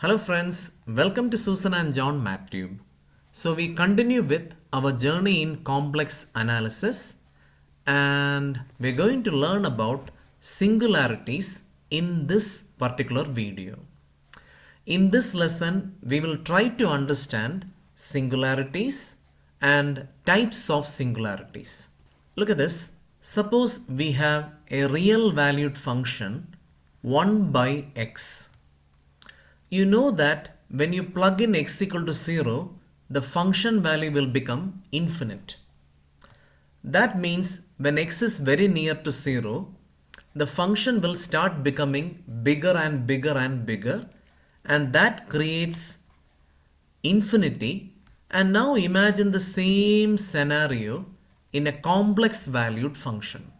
Hello friends, welcome to Susan and John MathTube. So we continue with our journey in complex analysis and we're going to learn about singularities in this particular video. In this lesson, we will try to understand singularities and types of singularities. Look at this. Suppose we have a real valued function 1 by x. You know that when you plug in x equal to 0, the function value will become infinite. That means when x is very near to 0, the function will start becoming bigger and bigger and bigger, and that creates infinity. And now imagine the same scenario in a complex valued function.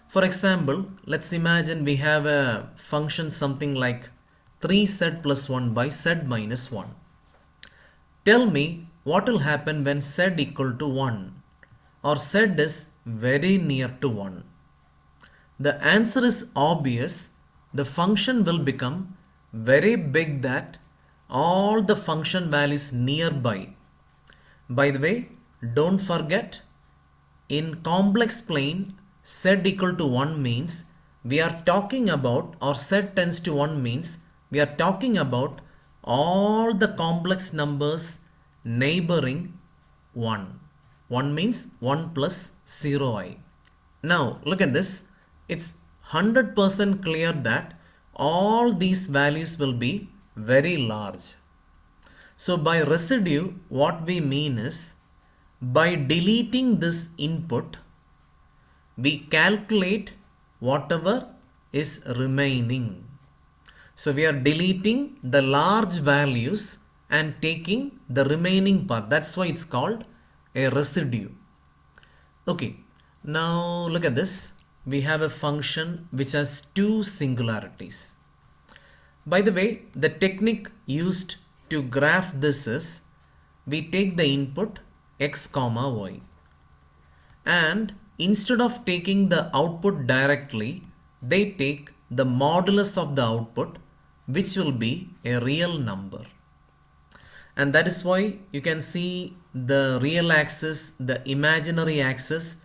For example, let's imagine we have a function something like 3z plus 1 by z minus 1. Tell me what will happen when z equal to 1 or z is very near to 1. The answer is obvious. The function will become very big that all the function values nearby. By the way, don't forget, in complex plane z equal to 1 means we are talking about, or z tends to 1 means we are talking about all the complex numbers neighboring 1. 1 means 1 plus 0i. Now look at this. It's 100% clear that all these values will be very large. So by residue, what we mean is by deleting this input, we calculate whatever is remaining. So we are deleting the large values and taking the remaining part. That's why it's called a residue. Okay, now look at this. We have a function which has two singularities. By the way, the technique used to graph this is we take the input x comma y, and instead of taking the output directly, they take the modulus of the output, which will be a real number. And that is why you can see the real axis, the imaginary axis,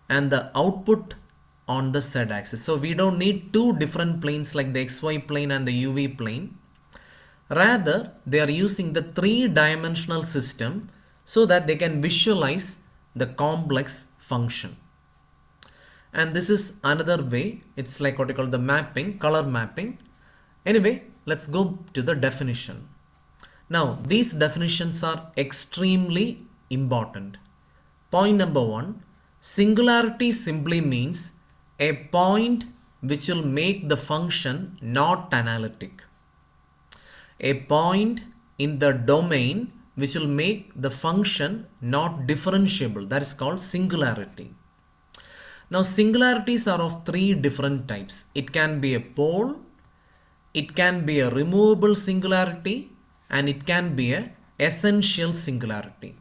and the output on the z axis. So we don't need two different planes like the xy plane and the uv plane. Rather, they are using the three-dimensional system so that they can visualize the complex function. And this is another way. It's like what you call the mapping, color mapping. Anyway, let's go to the definition. Now, these definitions are extremely important. Point number 1, singularity simply means a point which will make the function not analytic. A point in the domain which will make the function not differentiable. That is called singularity. Now, singularities are of three different types. It can be a pole, it can be a removable singularity, and it can be a essential singularity.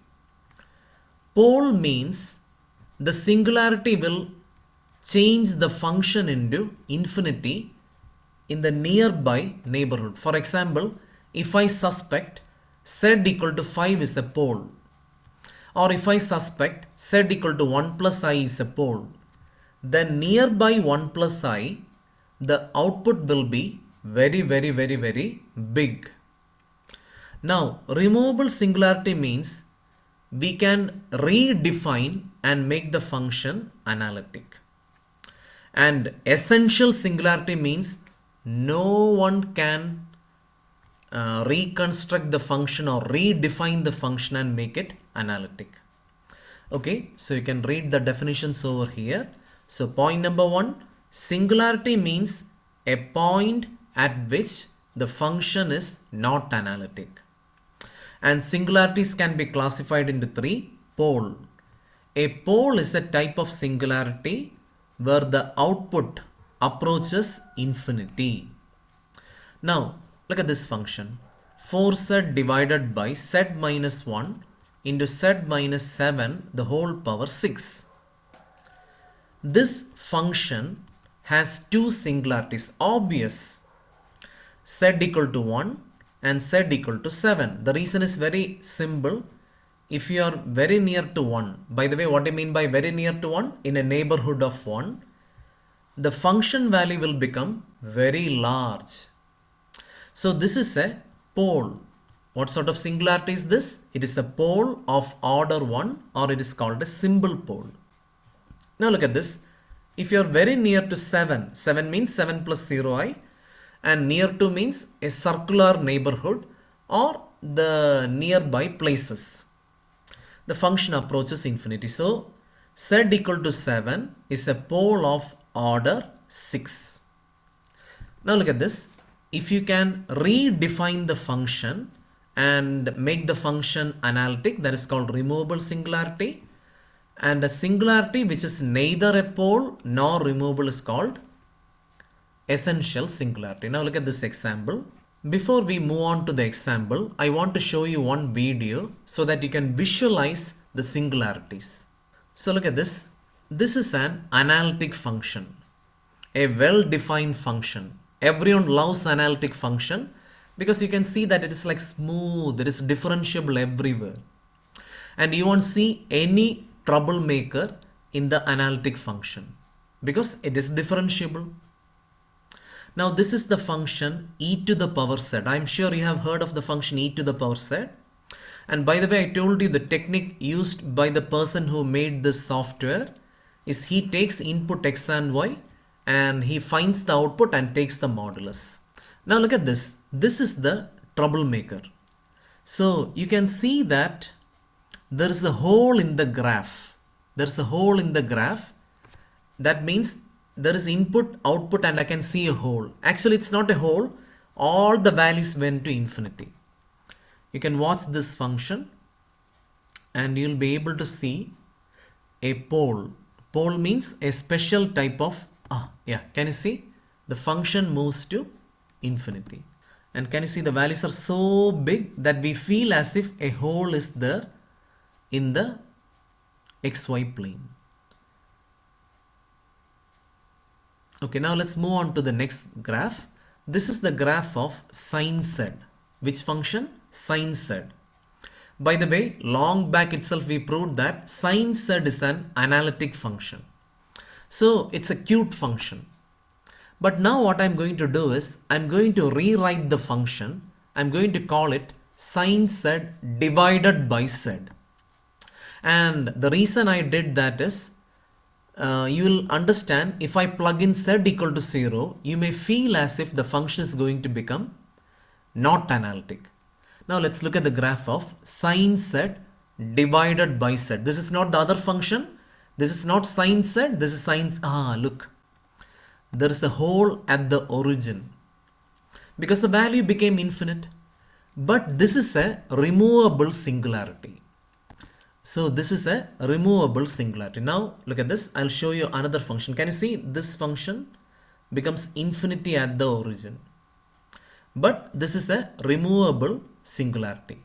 Pole means the singularity will change the function into infinity in the nearby neighborhood. For example, if I suspect z equal to 5 is a pole, or if I suspect z equal to 1 plus i is a pole, then nearby 1 plus I, the output will be very big. Now, removable singularity means we can redefine and make the function analytic. And essential singularity means no one can reconstruct the function or redefine the function and make it analytic. Okay, so you can read the definitions over here. So point number 1, singularity means a point at which the function is not analytic. And singularities can be classified into 3. Pole. A pole is a type of singularity where the output approaches infinity. Now, look at this function. 4z divided by z minus 1 into z minus 7 the whole power 6. This function has two singularities. Obvious. Z equal to 1 and z equal to 7. The reason is very simple. If you are very near to 1, by the way, what I mean by very near to 1? In a neighborhood of 1, the function value will become very large. So this is a pole. What sort of singularity is this? It is a pole of order 1, or it is called a symbol pole. Now look at this. If you are very near to 7, 7 means 7 plus 0i, and near to means a circular neighborhood or the nearby places. The function approaches infinity. So z equal to 7 is a pole of order 6. Now look at this. If you can redefine the function and make the function analytic, that is called removable singularity. And a singularity which is neither a pole nor removable is called essential singularity. Now look at this example. Before we move on to the example, I want to show you one video so that you can visualize the singularities. So look at this. This is an analytic function, a well-defined function. Everyone loves analytic function because you can see that it is like smooth, it is differentiable everywhere. And you won't see any troublemaker in the analytic function because it is differentiable. Now this is the function e to the power z. I am sure you have heard of the function e to the power z. And by the way, I told you the technique used by the person who made this software is he takes input x and y and he finds the output and takes the modulus. Now look at this. This is the troublemaker. So you can see that there is a hole in the graph. There is a hole in the graph. That means there is input, output, and I can see a hole. Actually, it's not a hole. All the values went to infinity. You can watch this function and you'll be able to see a pole. Pole means a special type of, can you see? The function moves to infinity. And can you see the values are so big that we feel as if a hole is there in the xy plane. Okay, now let's move on to the next graph. This is the graph of sin z. Which function? Sin z. By the way, long back itself we proved that sin z is an analytic function. So it's a cute function. But now what I'm going to do is I'm going to rewrite the function. I'm going to call it sin z divided by z. And the reason I did that is you will understand if I plug in z equal to 0, you may feel as if the function is going to become not analytic. Now let's look at the graph of sin z divided by z. This is not the other function. This is not sin z. This is sin. Look. There is a hole at the origin because the value became infinite. But this is a removable singularity. So this is a removable singularity. Now look at this. I'll show you another function. Can you see this function becomes infinity at the origin? But this is a removable singularity.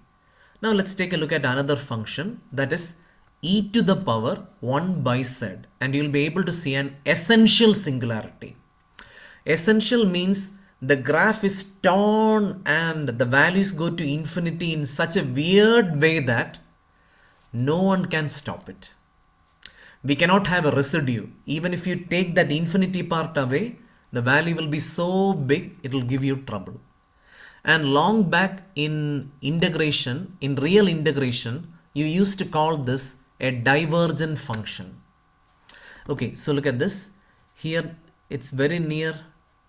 Now let's take a look at another function, that is e to the power 1 by z, and you'll be able to see an essential singularity. Essential means the graph is torn and the values go to infinity in such a weird way that no one can stop it. We cannot have a residue. Even if you take that infinity part away, the value will be so big it will give you trouble. And long back in integration, in real integration, you used to call this a divergent function. Okay, so look at this. Here it's very near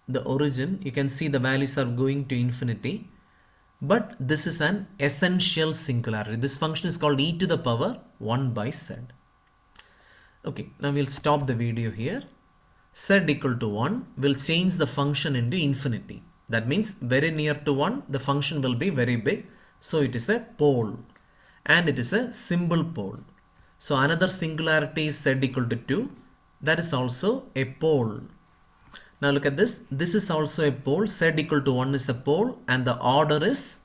the origin. You can see the values are going to infinity. But this is an essential singularity. This function is called e to the power 1 by z. Okay, now we'll stop the video here. Z equal to 1 will change the function into infinity. That means very near to 1, the function will be very big. So it is a pole and it is a symbol pole. So another singularity is z equal to 2. That is also a pole. Now look at this. This is also a pole. Z equal to 1 is a pole and the order is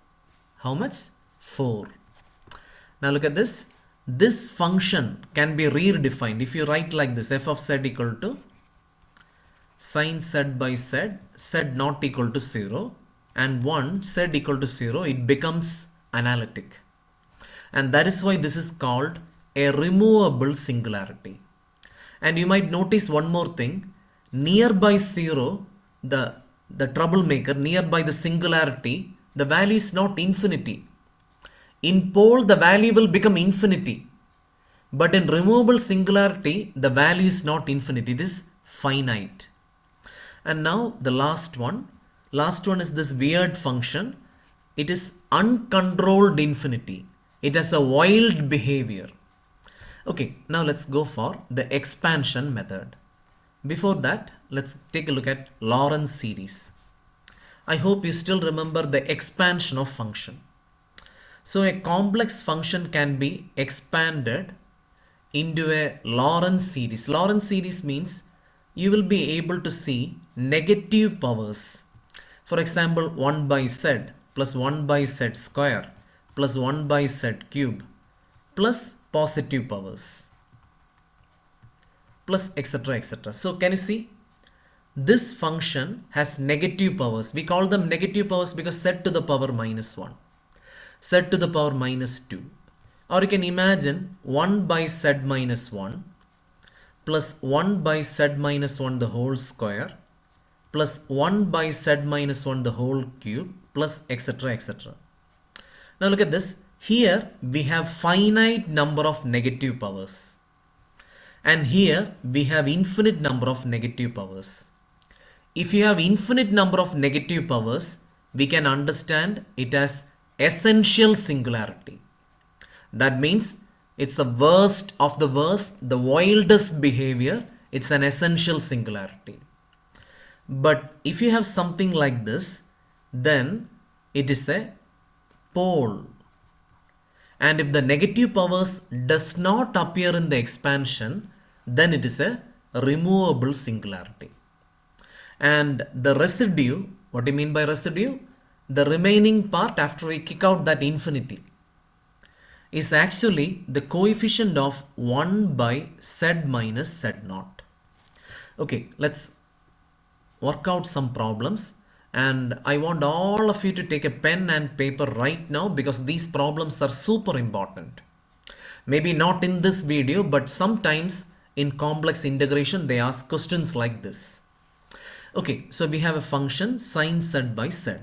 how much? 4. Now look at this. This function can be redefined. If you write like this, f of z equal to sin z by z, z not equal to 0. and 1 z equal to 0, it becomes analytic. And that is why this is called a removable singularity. And you might notice one more thing. Nearby 0, the troublemaker, nearby the singularity, the value is not infinity. In pole, the value will become infinity. But in removable singularity, the value is not infinite, it is finite. And now the last one. Last one is this weird function. It is uncontrolled infinity. It has a wild behavior. Okay, now let's go for the expansion method. Before that, let's take a look at Lorentz series. I hope you still remember the expansion of function. So a complex function can be expanded into a Lorentz series. Lorentz series means you will be able to see negative powers. For example, 1 by z plus 1 by z square plus 1 by z cube plus positive powers plus etc. etc. So can you see? This function has negative powers. We call them negative powers because z to the power minus 1, z to the power minus 2. Or you can imagine 1 by z minus 1 plus 1 by z minus 1 the whole square plus 1 by z minus 1 the whole cube plus etc. etc. Now look at this. Here we have finite number of negative powers. And here we have infinite number of negative powers. If you have infinite number of negative powers, we can understand it as essential singularity. That means it's the worst of the worst, the wildest behavior. It's an essential singularity. But if you have something like this, then it is a pole. And if the negative powers does not appear in the expansion, then it is a removable singularity. And the residue, what do you mean by residue? The remaining part after we kick out that infinity is actually the coefficient of 1 by z minus z naught. Okay, let's work out some problems. And I want all of you to take a pen and paper right now because these problems are super important. Maybe not in this video, but sometimes in complex integration, they ask questions like this. Okay, so we have a function sin z by z.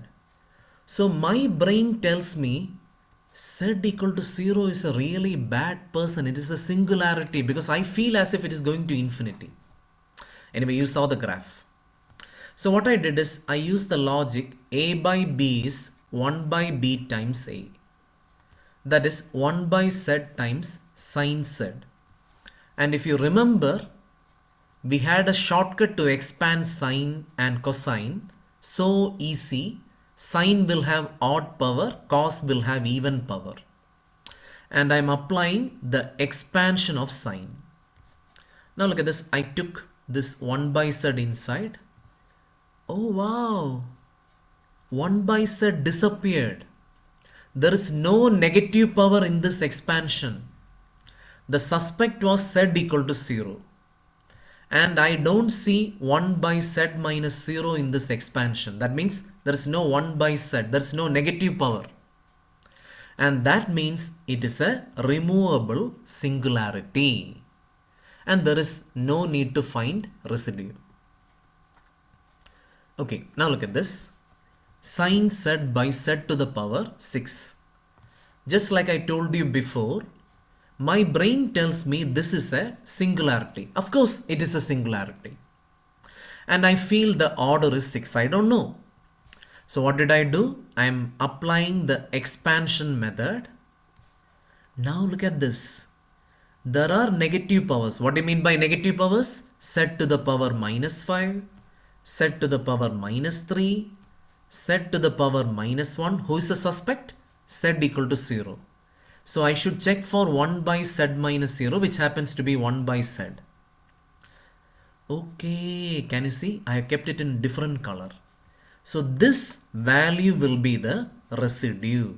So my brain tells me z equal to 0 is a really bad person. It is a singularity because I feel as if it is going to infinity. Anyway, you saw the graph. So what I did is I used the logic a by b is 1 by b times a. That is 1 by z times sin z. And if you remember, we had a shortcut to expand sine and cosine. So easy. Sine will have odd power, cos will have even power. And I'm applying the expansion of sine. Now look at this. I took this 1 by z inside. Oh wow, 1 by z disappeared. There is no negative power in this expansion. The suspect was z equal to 0. And I don't see 1 by z minus 0 in this expansion. That means there is no 1 by z. There is no negative power. And that means it is a removable singularity. And there is no need to find residue. Okay, now look at this. Sin z by z to the power 6. Just like I told you before, my brain tells me this is a singularity. Of course, it is a singularity. And I feel the order is 6. I don't know. So what did I do? I am applying the expansion method. Now look at this. There are negative powers. What do you mean by negative powers? Z to the power minus 5. Z to the power minus 3, z to the power minus 1. Who is the suspect? Z equal to 0. So I should check for 1 by z minus 0, which happens to be 1 by z. Okay, can you see? I have kept it in different color. So this value will be the residue.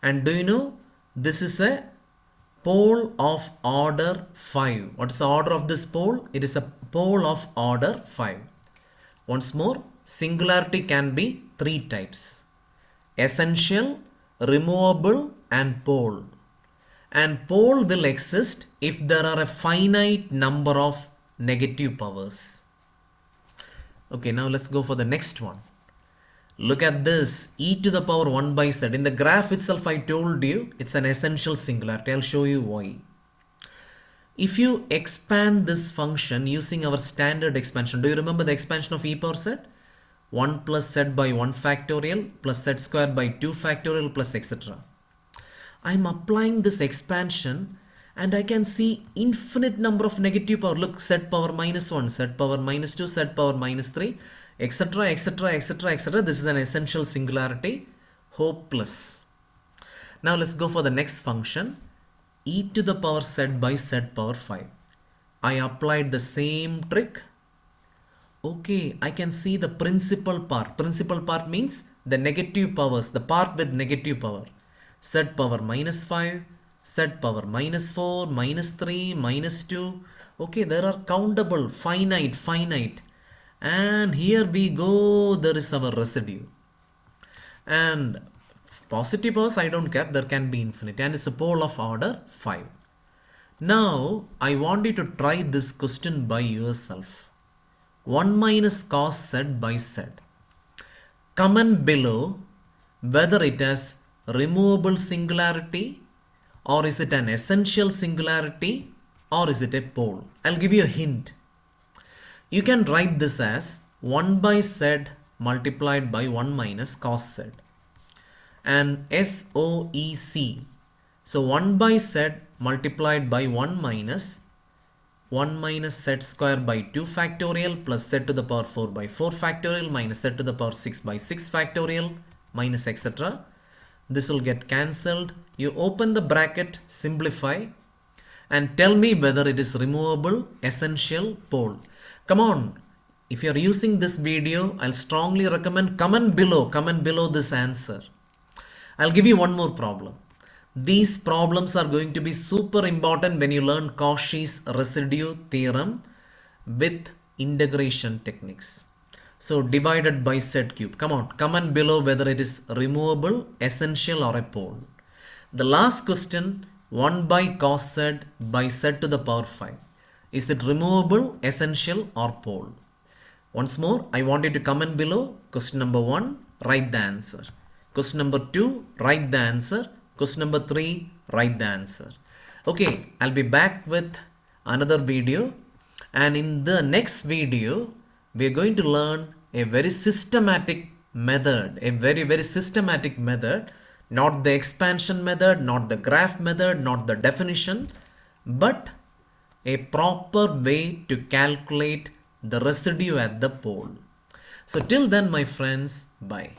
And do you know, this is a pole of order 5. What is the order of this pole? It is a pole of order 5. Once more, singularity can be three types: essential, removable, and pole. And pole will exist if there are a finite number of negative powers. Okay, now let's go for the next one. Look at this, e to the power 1 by z. In the graph itself, I told you it's an essential singularity. I'll show you why. If you expand this function using our standard expansion, do you remember the expansion of e power z? 1 plus z by 1 factorial plus z square by 2 factorial plus etc. I'm applying this expansion and I can see infinite number of negative power. Look, z power minus 1, z power minus 2, z power minus 3, etc, etc, etc, etc. This is an essential singularity. Hopeless. Now let's go for the next function, e to the power z by z power 5. I applied the same trick. Okay, I can see the principal part. Principal part means the negative powers, the part with negative power. Z power minus 5, z power minus 4, minus 3, minus 2. Okay, there are countable, finite. And here we go, there is our residue. And positive powers, I don't care, there can be infinite. And it's a pole of order 5. Now, I want you to try this question by yourself. 1 minus cos z by z. Comment below whether it has removable singularity, or is it an essential singularity, or is it a pole. I'll give you a hint. You can write this as 1 by z multiplied by 1 minus cos z. And SOEC. So 1 by z multiplied by 1 minus z square by 2 factorial plus z to the power 4 by 4 factorial minus z to the power 6 by 6 factorial minus etc. This will get cancelled. You open the bracket, simplify, and tell me whether it is removable, essential, pole. Come on. If you are using this video, I'll strongly recommend comment below this answer. I'll give you one more problem. These problems are going to be super important when you learn Cauchy's residue theorem with integration techniques. So divided by z cube. Come on, comment below whether it is removable, essential, or a pole. The last question, 1 by cos z by z to the power 5. Is it removable, essential, or pole? Once more, I want you to comment below. Question number 1, write the answer. Question number 2, write the answer. Question number 3, write the answer. Okay, I'll be back with another video. And in the next video, we are going to learn a very systematic method. A very systematic method. Not the expansion method, not the graph method, not the definition, but a proper way to calculate the residue at the pole. So till then, my friends, bye.